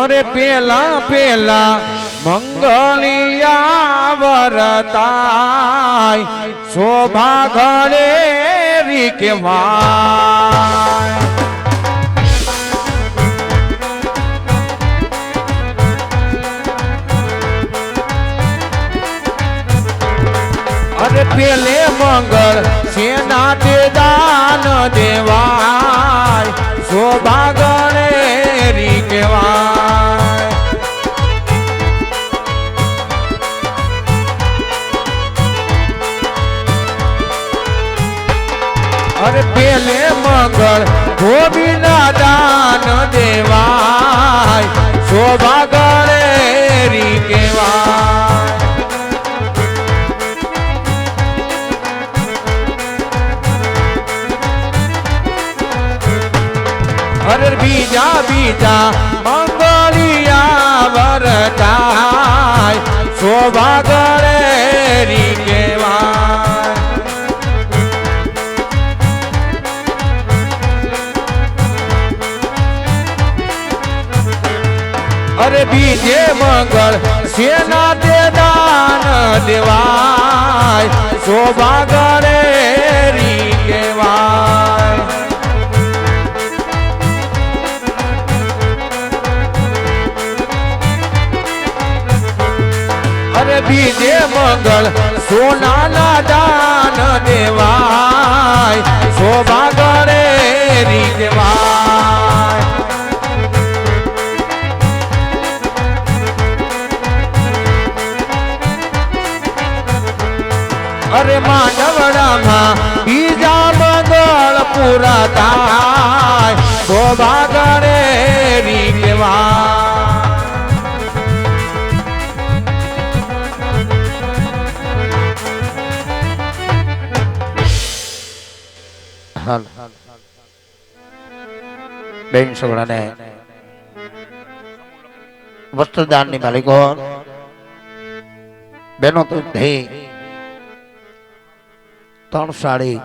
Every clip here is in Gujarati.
અરે પેલા પેલા મંગલિયા વરતાય શોભા ઘરે રી કહેવાય અરે પેલે મંગળ સેના તે દાન દેવાય શોભા ઘરે રી કહેવાય અરે પેલે મંગળ ધોબીના દાન દેવાય શોભા ઘરે રી કહેવાય અરે બીજા બીજા મંગળિયા વરતાય શોભા ઘરે રી કહેવાય અરે બીજે મંગળ સેના તે દાન દેવાય શોભા ઘરે રી કહેવાય અરે બીજે મંગળ સોનાના દાન દેવાય શોભા ઘરે રી કહેવાય અરે માંડવડામાં બીજા મંગળ પૂરા થાય શોભા ઘરે રી કહેવાય બેન સગડાને વસ્ત્રદાન ની માલિકો બેનો તો ત્રણ સાડી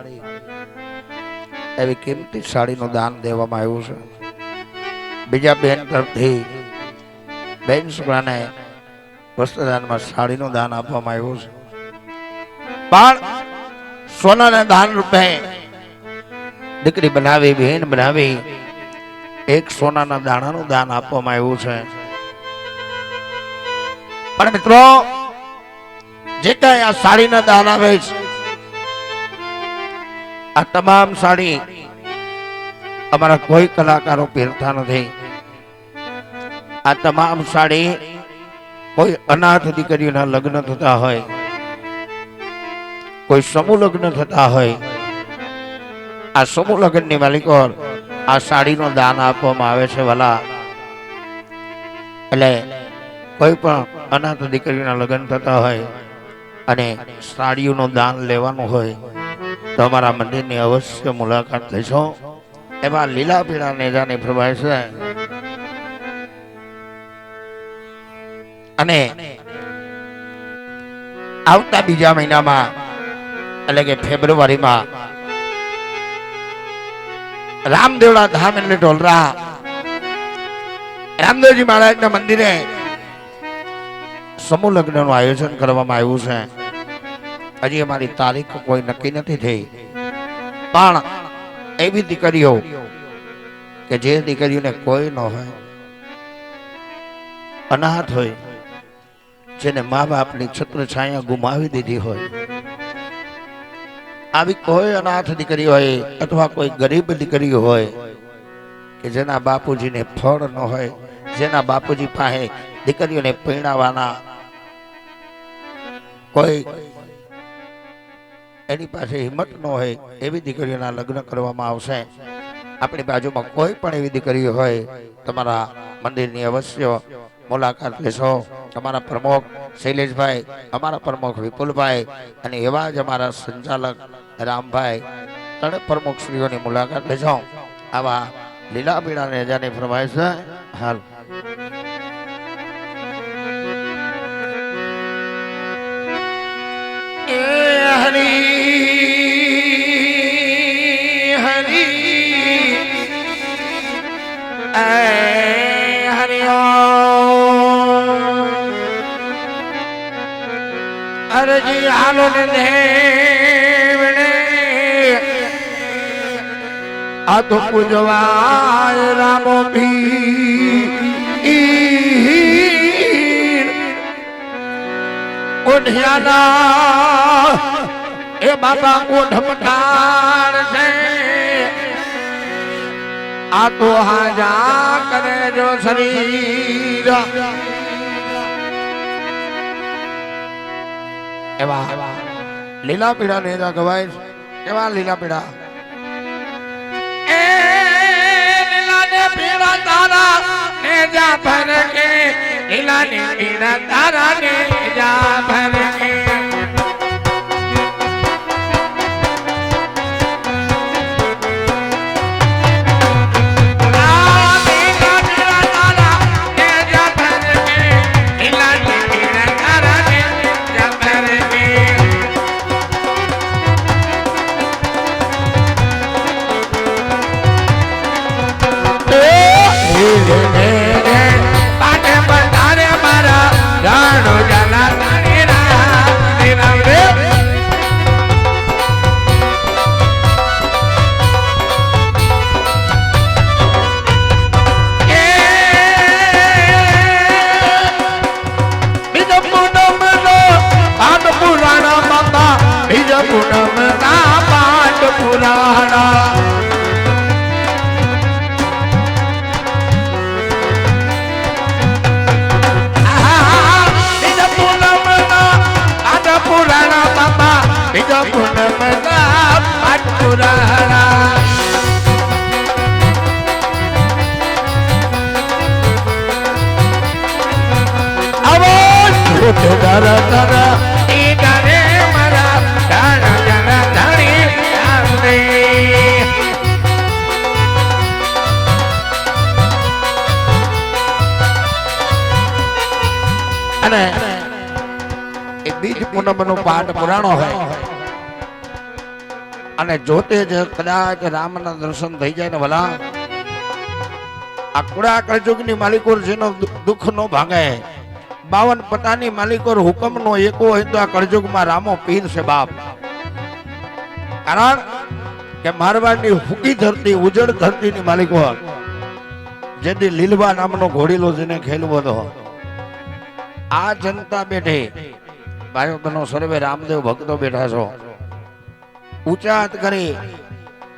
એવી કિંમતી સાડીનું દાન દેવામાં આવ્યું છે બીજા બેન તરફથી બેન સગડાને વસ્ત્રદાનમાં સાડીનું દાન આપવામાં આવ્યું છે પણ સોનાના દાન રૂપે દીકરી બનાવી બહેન બનાવી એક સોનાના દાણાનું દાન આપવામાં આવ્યું છે પણ મિત્રો જે કઈ આ સાડીના દાન આવે છે આ તમામ સાડી અમારા કોઈ કલાકારો પહેરતા નથી આ તમામ સાડી કોઈ અનાથ દીકરીઓના લગ્ન થતા હોય કોઈ સમૂહ લગ્ન થતા હોય આ સમૂહ લગ્ન ની માલિકો આ સાડીનું દાન આપવામાં આવે છે વાલા એટલે કોઈ પણ અનાથ દીકરીના લગ્ન થતા હોય અને સાડીઓનું દાન લેવાનું હોય તો અમારા મંદિરની અવશ્ય મુલાકાત લેશો એમાં લીલા પીળા નેજાની પ્રભાય છે અને આવતા બીજા મહિનામાં એટલે કે ફેબ્રુઆરીમાં રામદેવડા ધામ એટલે ઢોલરા રામદેવજી મહારાજના મંદિરે સમૂહ લગ્નનું આયોજન કરવામાં આવ્યું છે હજી અમારી તારીખ કોઈ નક્કી નથી થઈ પણ એવી દીકરીઓ કે જે દીકરીઓને કોઈ ન હોય અનાથ હોય જેને મા બાપની છત્ર છાયા ગુમાવી દીધી હોય આવી કોઈ અનાથ દીકરી હોય અથવા કોઈ ગરીબ દીકરી હોય કે જેના બાપુજીને ફળ ન હોય જેના બાપુજી પાસે દીકરીઓને પરણાવવાના કોઈ એની પાસે હિંમત ન હોય એવી દીકરીઓના લગ્ન કરવામાં આવશે આપણી બાજુમાં કોઈ પણ એવી દીકરી હોય તમારા મંદિરની અવશ્ય મુલાકાત લેશો તમારા પ્રમુખ શૈલેષભાઈ અમારા પ્રમુખ વિપુલભાઈ અને એવા જ અમારા સંચાલક રામભાઈ ત્રણે પ્રમુખ શ્રીઓની મુલાકાત લેજો આવા લીલા પીળા નેજાની ફરમાઈશ છે હાલ હરી હરી અરજી હાલો ને દેવને આ તો પૂજવાય રામો પીર ઓઢિયાના એ બાબા ઓઢમઠાણ છે આ તો હાજા કરે જો શરીર એવા લીલા પીડા ને ગવાય કેવા લીલા પીડા એ લીલા ને પીડા તારા ને જા ભર કે લીલા ને પીડા તારા ને જા ભર કે પાઠ પુરાણો હોય અને જોતે જ કદાચ રામના દર્શન થઈ જાય ને ભલા આ કુડા કળજુગની માલિકોર જેનો દુઃખ નો ભાંગે 52 પતાની માલિકોર હુકમ નો એકો હોય તો આ કળજુગમાં રામો પીર છે બાપ કારણ કે મારવાડની હુકી ધરતી ઉજળ ધરતીની માલિકોર જેથી લીલવા નામનો ઘોડીલો જેને ખેલવો હતો આ જનતા બેઠે ભાઈઓ બનો સર્વે રામદેવ ભક્તો બેઠા છો ઊંચા હાથ કરી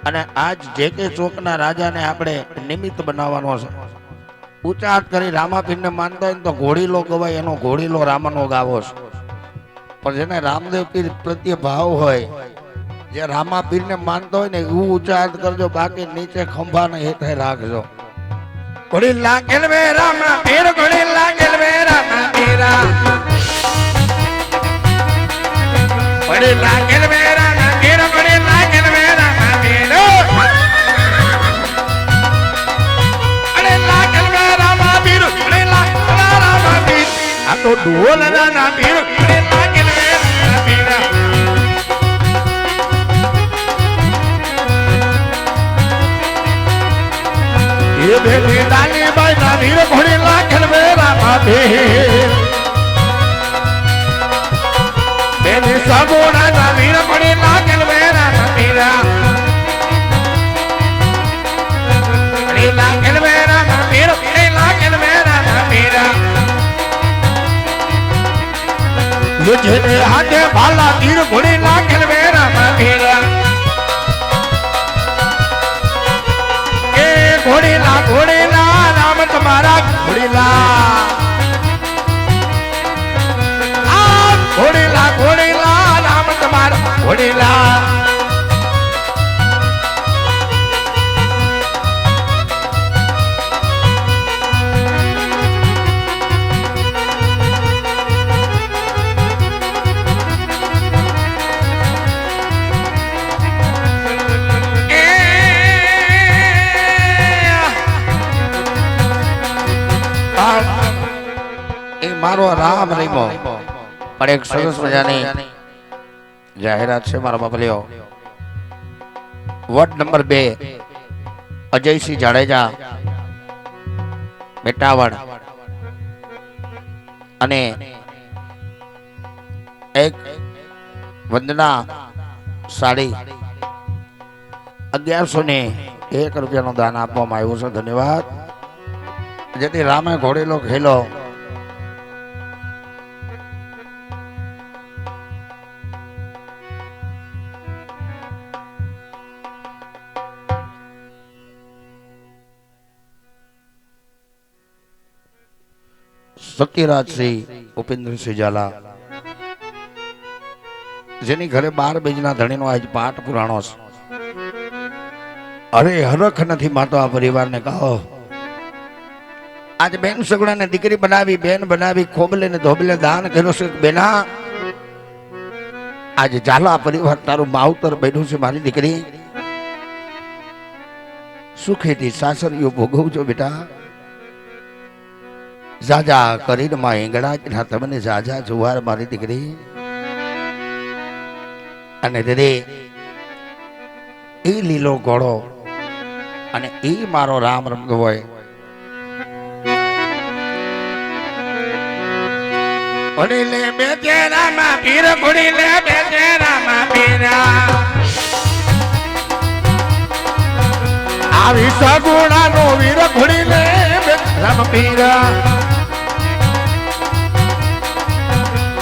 અને આજ જે કે ચોકના રાજાને આપણે નિમિત્ત બનાવવાનો છે ઊંચા હાથ કરી રામાપીરને માનતા હોય તો ઘોડીલો ગવાય એનો ઘોડીલો રામનો ગાવો છે પણ જેને રામદેવ પીર પ્રત્યે ભાવ હોય જે રામાપીરને માનતો હોય ને એવું ઊંચા હાથ કરજો બાકી નીચે ખંભાને હેઠે રાખજો ઘોડી લાગેલ વે રામા પીર ઘોડી લાગેલ વે રામા પીરા Pade lagel vera na gero pade lagel vera na gero Pade lagel vera ma biru pade lagel vera ma biru Ato dol na biru pade lagel vera na biru Ye bheli dali bai na biru pade lagel vera ma biru Beni sabona na mira pade lagel vera na mira Pade lagel vera na mira pade lagel vera na mira Mujhe haate bhala tir pade lagel vera na mira E घोड़ेला नाम तुम्हारा घोड़ेला घोड़ेला घोड़ेला नाम तुम्हारा घोड़ेला मारो राम रहीमो पर एक सरस मजानी जाहिरात से मारा बापलियो वार्ड नंबर 2 अजय सिंह जाडेजा बेटावड़ અને એક વંદના સાડી 1101 રૂપિયાનું દાન આપવામાં આવ્યું છે. ધન્યવાદ. જેથી રામે ઘોડેલો ખેલો સત્યરાજસિંહ ઉપેન્દ્રસિંહ ઝાલા, જેની ઘરે 12 બીજના ધણીનો આજ પાઠ પુરાણો છે. અરે હરખ નથી માતો આ પરિવારને કહો. આજ બેન સગડાને દીકરી બનાવી, બેન બનાવી, ખોબલે ને ધોબલે દાન કર્યો છે. બેના આજ ઝાલા પરિવાર તારું માવતર બન્યું છે. મારી દીકરી સુખેથી સાસરીઓ ભોગવજો બેટા. જાજા કરીને માં એંગડા તમને જાજા જુવાર મારી દીકરી. અને દીદી એ લીલો ઘોડો અને એ મારો રામ રમતો હોય. ઘોડીલે બેચે રામા પીર, ઘોડીલે બેચે રામા પીરા. આવી સગુણાનો વીર, ઘોડીલે રામ પીરા.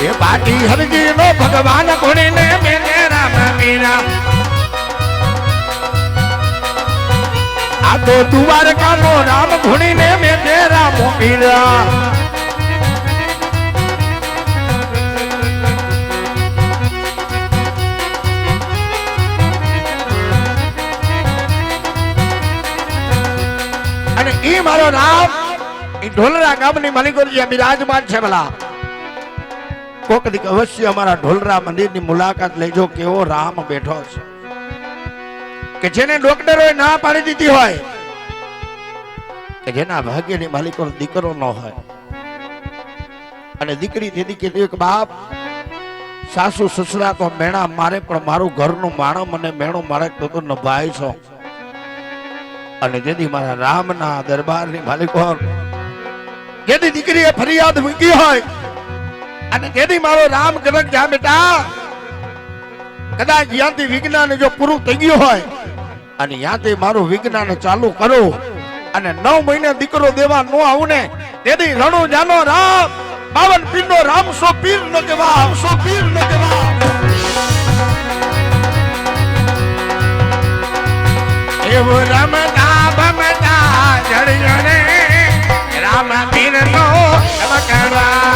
એ બાટી હરજી નો ભગવાન, ઘોડીલે બેચે રામ પીરા. આ તો દ્વારકા નો રામ, ઘોડીલે બેચે રામ પીરા. અને ઈ મારો રામ ઈ ઢોલરા ગામની માલિકોજી બિરાજમાન છે. ભલા કોક દીક અવશ્ય અમારા ઢોલરા મંદિરની મુલાકાત લેજો. કેવો રામ બેઠો છે કે જેને ડોક્ટરોએ ના પાડી દીધી હોય કે જેના ભાગ્યની માલિકો દીકરો ન હોય. અને દીકરી તેથી કીધું કે બાપ સાસુ સસરા તો મેણા મારે, પણ મારું ઘરનું માણો મને મેણું મારે તો નભાઈ છો. અને જેથી મારા રામના દરબારની માલિકો જેથી દીકરીએ ફરિયાદ મૂકી હોય અને જેથી મારો રામ કદાચ જા બેટા કદાચ ત્યાંથી વિજ્ઞાન જો પૂરું થઈ ગયું હોય અને ત્યાંથી મારું વિજ્ઞાન ચાલુ કરું અને 9 મહિને દીકરો દેવા ન આવું ને તેથી રણુ જાનો રામ 52 પીરનો રામ 100 પીર ન કેવા, 100 પીર ન કેવા. એવો રમતા ભમતા જડ્યો રે રામ પીર નો કરવા.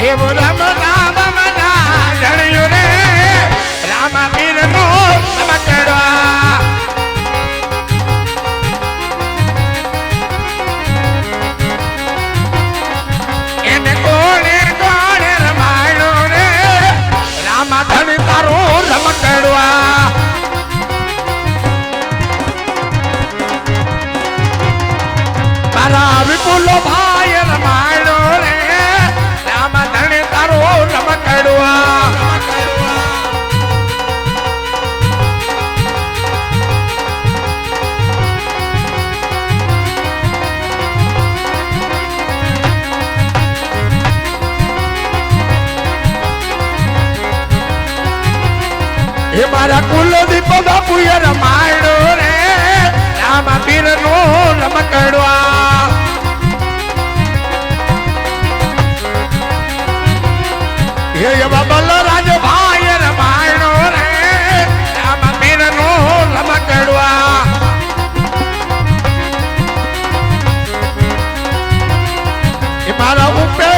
એવો રમતા ભમતા જડ્યો રે રામ પીર નો કરવા. વિપુલો ભાઈ રમાડો રે રામ ધણે તારો રમકડવા. એ મારા કુલદીપ બાપુ રમાડો રે રામ પીર નો રમકડવા. બલરાજ ભાઈ રમાયણો રે રામ પીર નો રમકડવા. એ મારા ઉપે